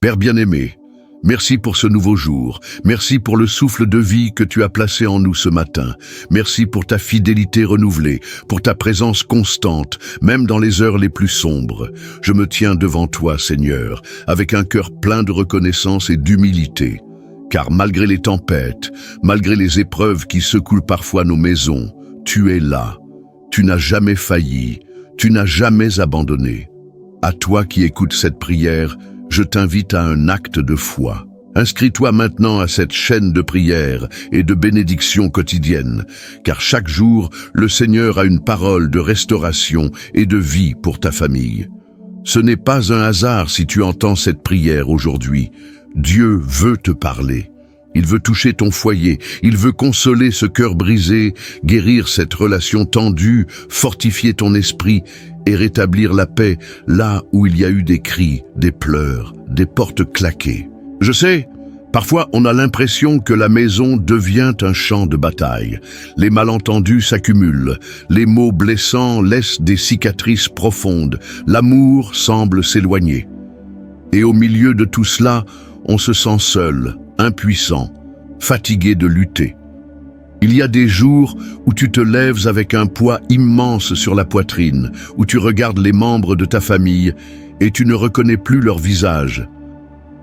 Père bien-aimé, merci pour ce nouveau jour. Merci pour le souffle de vie que tu as placé en nous ce matin. Merci pour ta fidélité renouvelée, pour ta présence constante, même dans les heures les plus sombres. Je me tiens devant toi, Seigneur, avec un cœur plein de reconnaissance et d'humilité. Car malgré les tempêtes, malgré les épreuves qui secouent parfois nos maisons, tu es là. Tu n'as jamais failli, tu n'as jamais abandonné. À toi qui écoutes cette prière, je t'invite à un acte de foi. Inscris-toi maintenant à cette chaîne de prière et de bénédiction quotidienne, car chaque jour, le Seigneur a une parole de restauration et de vie pour ta famille. Ce n'est pas un hasard si tu entends cette prière aujourd'hui. Dieu veut te parler. Il veut toucher ton foyer, il veut consoler ce cœur brisé, guérir cette relation tendue, fortifier ton esprit et rétablir la paix là où il y a eu des cris, des pleurs, des portes claquées. Je sais, parfois on a l'impression que la maison devient un champ de bataille. Les malentendus s'accumulent, les mots blessants laissent des cicatrices profondes, l'amour semble s'éloigner. Et au milieu de tout cela, on se sent seul, impuissant, fatigué de lutter. Il y a des jours où tu te lèves avec un poids immense sur la poitrine, où tu regardes les membres de ta famille et tu ne reconnais plus leur visage,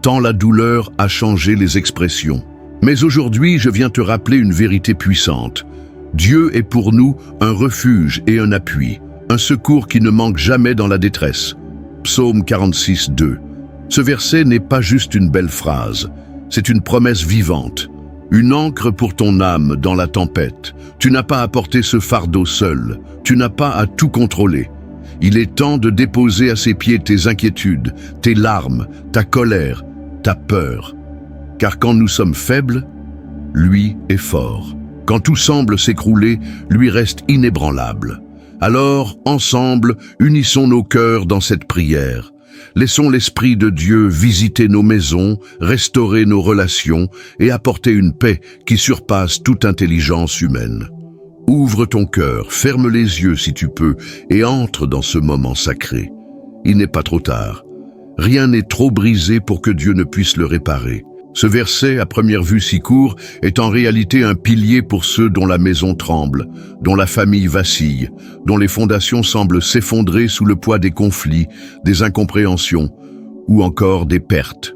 tant la douleur a changé les expressions. Mais aujourd'hui, je viens te rappeler une vérité puissante. Dieu est pour nous un refuge et un appui, un secours qui ne manque jamais dans la détresse. Psaume 46, 2. Ce verset n'est pas juste une belle phrase, c'est une promesse vivante, une ancre pour ton âme dans la tempête. Tu n'as pas à porter ce fardeau seul, tu n'as pas à tout contrôler. Il est temps de déposer à ses pieds tes inquiétudes, tes larmes, ta colère, ta peur. Car quand nous sommes faibles, lui est fort. Quand tout semble s'écrouler, lui reste inébranlable. Alors, ensemble, unissons nos cœurs dans cette prière. Laissons l'Esprit de Dieu visiter nos maisons, restaurer nos relations et apporter une paix qui surpasse toute intelligence humaine. Ouvre ton cœur, ferme les yeux si tu peux et entre dans ce moment sacré. Il n'est pas trop tard. Rien n'est trop brisé pour que Dieu ne puisse le réparer. Ce verset, à première vue si court, est en réalité un pilier pour ceux dont la maison tremble, dont la famille vacille, dont les fondations semblent s'effondrer sous le poids des conflits, des incompréhensions ou encore des pertes.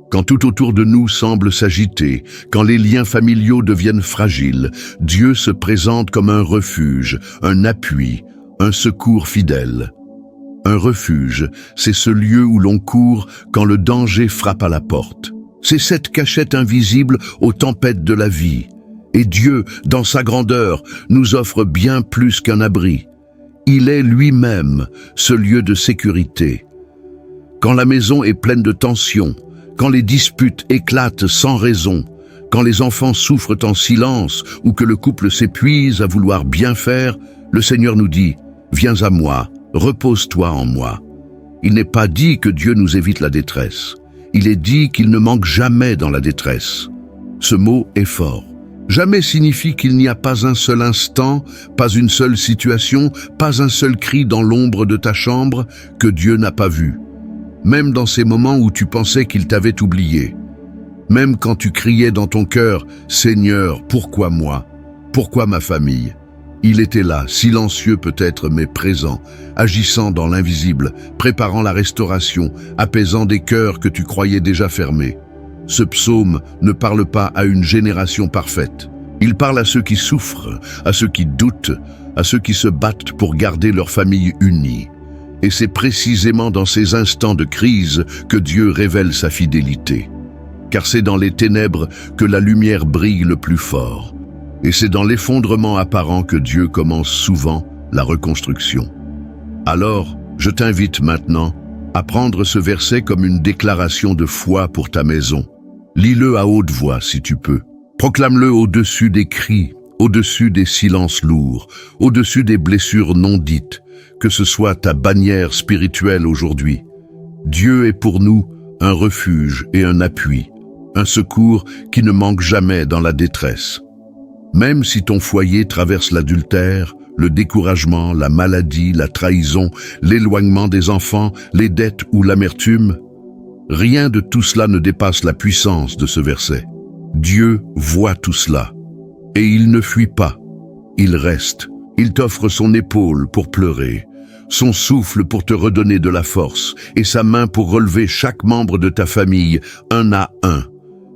Quand tout autour de nous semble s'agiter, quand les liens familiaux deviennent fragiles, Dieu se présente comme un refuge, un appui, un secours fidèle. Un refuge, c'est ce lieu où l'on court quand le danger frappe à la porte. C'est cette cachette invisible aux tempêtes de la vie. Et Dieu, dans sa grandeur, nous offre bien plus qu'un abri. Il est lui-même ce lieu de sécurité. Quand la maison est pleine de tensions, quand les disputes éclatent sans raison, quand les enfants souffrent en silence ou que le couple s'épuise à vouloir bien faire, le Seigneur nous dit « Viens à moi, repose-toi en moi ». Il n'est pas dit que Dieu nous évite la détresse. Il est dit qu'il ne manque jamais dans la détresse. Ce mot est fort. Jamais signifie qu'il n'y a pas un seul instant, pas une seule situation, pas un seul cri dans l'ombre de ta chambre que Dieu n'a pas vu. Même dans ces moments où tu pensais qu'il t'avait oublié. Même quand tu criais dans ton cœur « Seigneur, pourquoi moi? Pourquoi ma famille ?» Il était là, silencieux peut-être, mais présent, agissant dans l'invisible, préparant la restauration, apaisant des cœurs que tu croyais déjà fermés. Ce psaume ne parle pas à une génération parfaite. Il parle à ceux qui souffrent, à ceux qui doutent, à ceux qui se battent pour garder leur famille unie. Et c'est précisément dans ces instants de crise que Dieu révèle sa fidélité. Car c'est dans les ténèbres que la lumière brille le plus fort. Et c'est dans l'effondrement apparent que Dieu commence souvent la reconstruction. Alors, je t'invite maintenant à prendre ce verset comme une déclaration de foi pour ta maison. Lis-le à haute voix si tu peux. Proclame-le au-dessus des cris, au-dessus des silences lourds, au-dessus des blessures non dites, que ce soit ta bannière spirituelle aujourd'hui. Dieu est pour nous un refuge et un appui, un secours qui ne manque jamais dans la détresse. Même si ton foyer traverse l'adultère, le découragement, la maladie, la trahison, l'éloignement des enfants, les dettes ou l'amertume, Rien de tout cela ne dépasse la puissance de ce verset. Dieu voit tout cela. Et il ne fuit pas. Il reste. Il t'offre son épaule pour pleurer, son souffle pour te redonner de la force et sa main pour relever chaque membre de ta famille, un à un.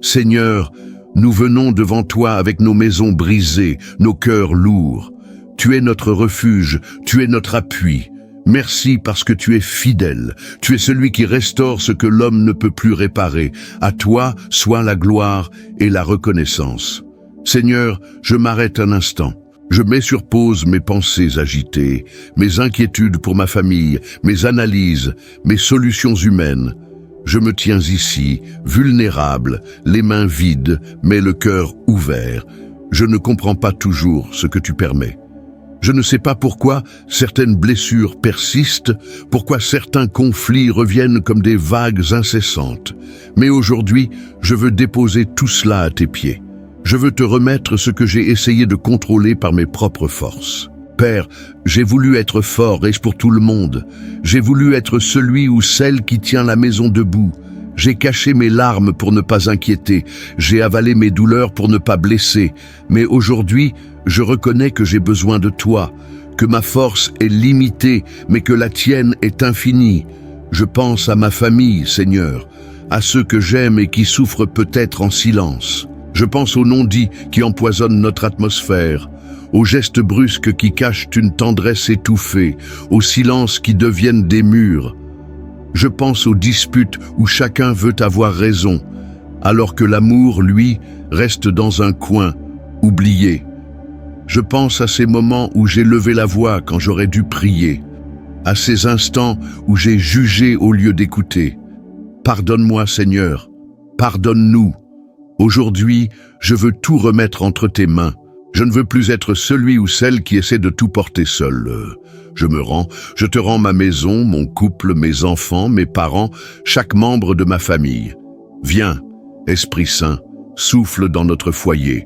Seigneur, nous venons devant toi avec nos maisons brisées, nos cœurs lourds. Tu es notre refuge, tu es notre appui. Merci parce que tu es fidèle. Tu es celui qui restaure ce que l'homme ne peut plus réparer. À toi soit la gloire et la reconnaissance. Seigneur, je m'arrête un instant. Je mets sur pause mes pensées agitées, mes inquiétudes pour ma famille, mes analyses, mes solutions humaines. Je me tiens ici, vulnérable, les mains vides, mais le cœur ouvert. Je ne comprends pas toujours ce que tu permets. Je ne sais pas pourquoi certaines blessures persistent, pourquoi certains conflits reviennent comme des vagues incessantes. Mais aujourd'hui, je veux déposer tout cela à tes pieds. Je veux te remettre ce que j'ai essayé de contrôler par mes propres forces. Père, j'ai voulu être fort et pour tout le monde. J'ai voulu être celui ou celle qui tient la maison debout. J'ai caché mes larmes pour ne pas inquiéter. J'ai avalé mes douleurs pour ne pas blesser. Mais aujourd'hui, je reconnais que j'ai besoin de toi, que ma force est limitée, mais que la tienne est infinie. Je pense à ma famille, Seigneur, à ceux que j'aime et qui souffrent peut-être en silence. Je pense aux non-dits qui empoisonnent notre atmosphère, aux gestes brusques qui cachent une tendresse étouffée, aux silences qui deviennent des murs. Je pense aux disputes où chacun veut avoir raison, alors que l'amour, lui, reste dans un coin, oublié. Je pense à ces moments où j'ai levé la voix quand j'aurais dû prier, à ces instants où j'ai jugé au lieu d'écouter. Pardonne-moi, Seigneur, pardonne-nous. Aujourd'hui, je veux tout remettre entre tes mains. Je ne veux plus être celui ou celle qui essaie de tout porter seul. Je te rends ma maison, mon couple, mes enfants, mes parents, chaque membre de ma famille. Viens, Esprit Saint, souffle dans notre foyer.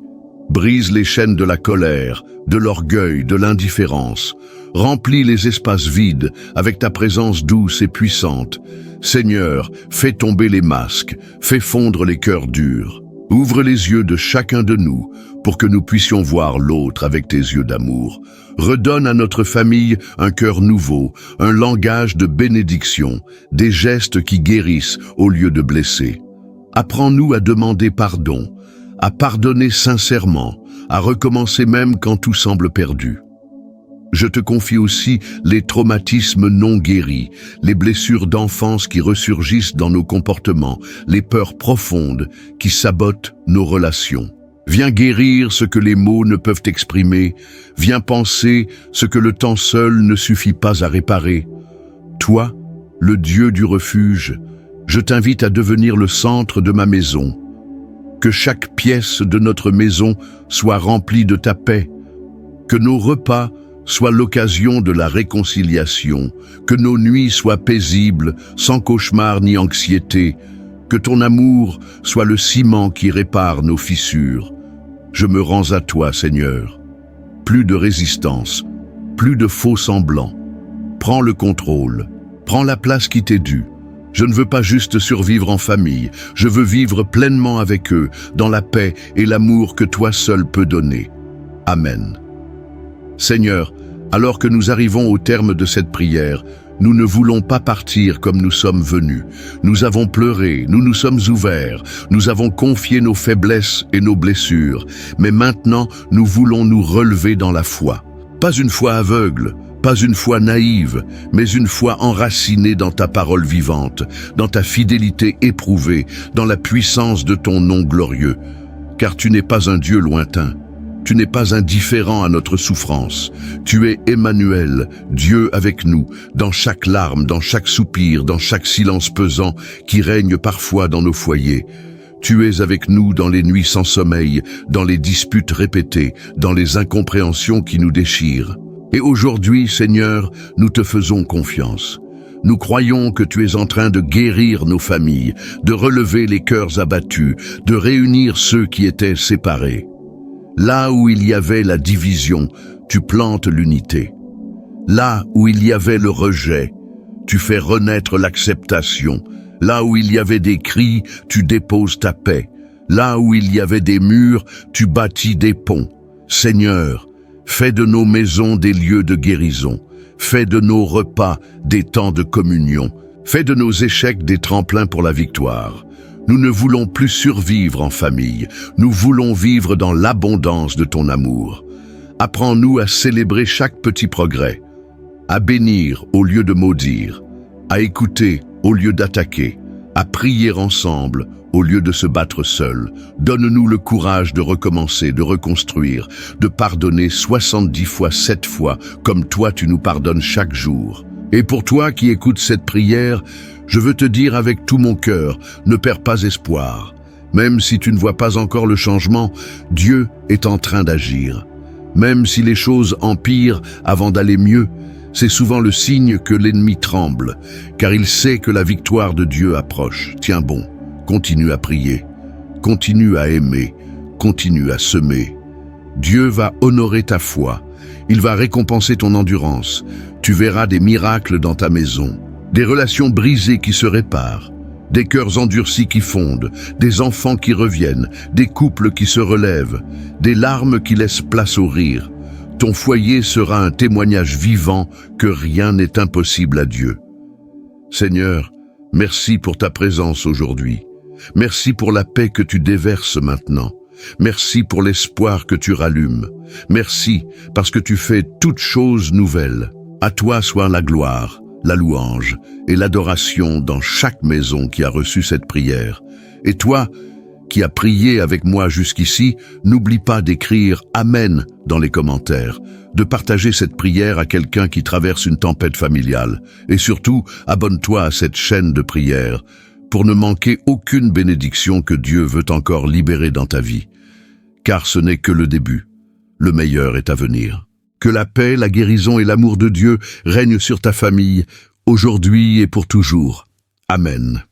Brise les chaînes de la colère, de l'orgueil, de l'indifférence. Remplis les espaces vides avec ta présence douce et puissante. Seigneur, fais tomber les masques, fais fondre les cœurs durs. Ouvre les yeux de chacun de nous pour que nous puissions voir l'autre avec tes yeux d'amour. Redonne à notre famille un cœur nouveau, un langage de bénédiction, des gestes qui guérissent au lieu de blesser. Apprends-nous à demander pardon, à pardonner sincèrement, à recommencer même quand tout semble perdu. Je te confie aussi les traumatismes non guéris, les blessures d'enfance qui ressurgissent dans nos comportements, les peurs profondes qui sabotent nos relations. Viens guérir ce que les mots ne peuvent exprimer, viens penser ce que le temps seul ne suffit pas à réparer. Toi, le Dieu du refuge, je t'invite à devenir le centre de ma maison. Que chaque pièce de notre maison soit remplie de ta paix, que nos repas soit l'occasion de la réconciliation, que nos nuits soient paisibles, sans cauchemar ni anxiété, que ton amour soit le ciment qui répare nos fissures. Je me rends à toi, Seigneur. Plus de résistance, plus de faux semblants. Prends le contrôle, prends la place qui t'est due. Je ne veux pas juste survivre en famille, je veux vivre pleinement avec eux, dans la paix et l'amour que toi seul peux donner. Amen. Seigneur, alors que nous arrivons au terme de cette prière, nous ne voulons pas partir comme nous sommes venus. Nous avons pleuré, nous nous sommes ouverts, nous avons confié nos faiblesses et nos blessures, mais maintenant nous voulons nous relever dans la foi. Pas une foi aveugle, pas une foi naïve, mais une foi enracinée dans ta parole vivante, dans ta fidélité éprouvée, dans la puissance de ton nom glorieux. Car tu n'es pas un Dieu lointain. Tu n'es pas indifférent à notre souffrance. Tu es Emmanuel, Dieu avec nous, dans chaque larme, dans chaque soupir, dans chaque silence pesant qui règne parfois dans nos foyers. Tu es avec nous dans les nuits sans sommeil, dans les disputes répétées, dans les incompréhensions qui nous déchirent. Et aujourd'hui, Seigneur, nous te faisons confiance. Nous croyons que tu es en train de guérir nos familles, de relever les cœurs abattus, de réunir ceux qui étaient séparés. Là où il y avait la division, tu plantes l'unité. Là où il y avait le rejet, tu fais renaître l'acceptation. Là où il y avait des cris, tu déposes ta paix. Là où il y avait des murs, tu bâtis des ponts. Seigneur, fais de nos maisons des lieux de guérison. Fais de nos repas des temps de communion. Fais de nos échecs des tremplins pour la victoire. Nous ne voulons plus survivre en famille. Nous voulons vivre dans l'abondance de ton amour. Apprends-nous à célébrer chaque petit progrès, à bénir au lieu de maudire, à écouter au lieu d'attaquer, à prier ensemble au lieu de se battre seul. Donne-nous le courage de recommencer, de reconstruire, de pardonner 70 fois, 7 fois, comme toi tu nous pardonnes chaque jour. Et pour toi qui écoutes cette prière, je veux te dire avec tout mon cœur, ne perds pas espoir. Même si tu ne vois pas encore le changement, Dieu est en train d'agir. Même si les choses empirent avant d'aller mieux, c'est souvent le signe que l'ennemi tremble, car il sait que la victoire de Dieu approche. Tiens bon. Continue à prier, continue à aimer, continue à semer. Dieu va honorer ta foi, il va récompenser ton endurance. Tu verras des miracles dans ta maison, des relations brisées qui se réparent, des cœurs endurcis qui fondent, des enfants qui reviennent, des couples qui se relèvent, des larmes qui laissent place au rire. Ton foyer sera un témoignage vivant que rien n'est impossible à Dieu. Seigneur, merci pour ta présence aujourd'hui. Merci pour la paix que tu déverses maintenant. Merci pour l'espoir que tu rallumes. Merci parce que tu fais toutes choses nouvelles. À toi soit la gloire, la louange et l'adoration dans chaque maison qui a reçu cette prière. Et toi, qui as prié avec moi jusqu'ici, n'oublie pas d'écrire « Amen » dans les commentaires, de partager cette prière à quelqu'un qui traverse une tempête familiale. Et surtout, abonne-toi à cette chaîne de prière pour ne manquer aucune bénédiction que Dieu veut encore libérer dans ta vie. Car ce n'est que le début. Le meilleur est à venir. Que la paix, la guérison et l'amour de Dieu règnent sur ta famille, aujourd'hui et pour toujours. Amen.